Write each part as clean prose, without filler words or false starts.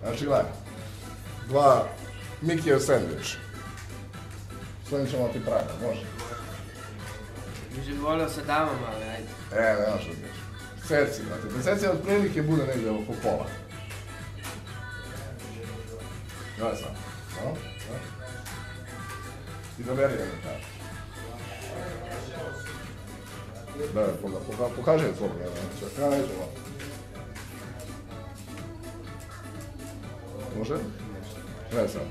Znači, gledaj. 2 Mikijev sandvič. S ovim ćemo ti praviti, može? Bi volio sa damama, ali ajde. Ne možeš odbići. Seci, brate. Deseci otprilike bude negdje oko pola. Gledaj sam. I doberi jednu kartu. Da, pokaži je slobodno, ja nećemo. Može? Gledaj sam.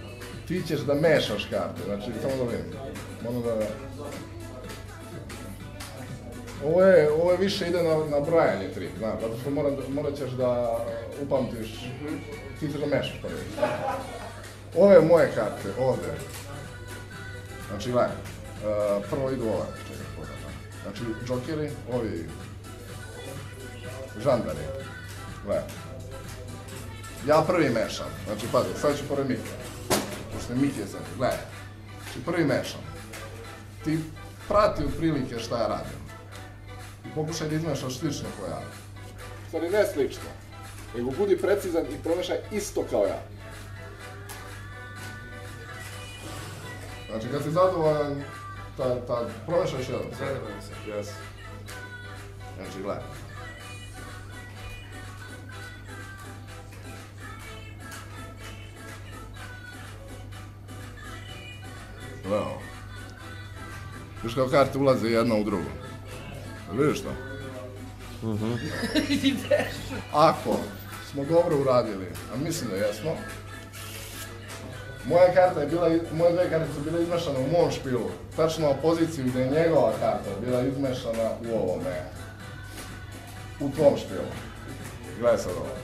Ti ćeš da mešaš karte, znači samo da vidim. Ovo je više ide na brojanje trik, znaš, zato što morat ćeš da upamtiš, ti ćeš da mešaš prvi. Ove moje karte, ovdje. Znači, gledaj, prvo idu ove, čekaj, znači, džokeri, ovi žandari, gledaj. Ja prvi mešam, znači, pazi, sad ću pored Mike, pošto je Mike sad, gledaj, znači, prvi mešam. Ti prati otprilike šta ja radim. I pokušaj da izmešaš slično kao ja. Stvari ne slično, nego budi precizan i promešaj isto kao ja. Znači kad si zadovoljan, promešaš jedan. Zadovoljan sam. Jes. Znači gledaj. Gledaj. Viš kao karte ulaze jedna u drugu. Vidiš to? Ako smo dobro uradili, a mislim da jesmo, moje dve karte su bile izmešane u mom špilu, tačno na poziciju gdje je njegova karta bila izmešana u ovome, u tvom špilu. Gledaj sad ovo.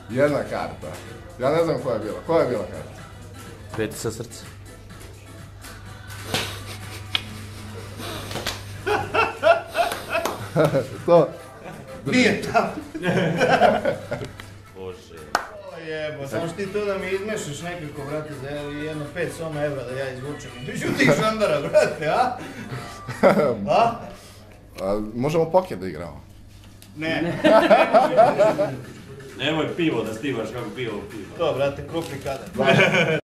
Jedna karta. Ja ne znam koja je bila. Koja je bila karta? Peti sa srca. To? Nije tamo. Bože. O jebo, samo što ti to da mi izmešaš nekako, brate, za jedno 5 soma evra da ja izvučem. Iduću tih žandara, brate, a? A? Možemo poker da igramo. Ne. Nemoj pivo da stivaš kako pivo. To, brate, krupni kadar.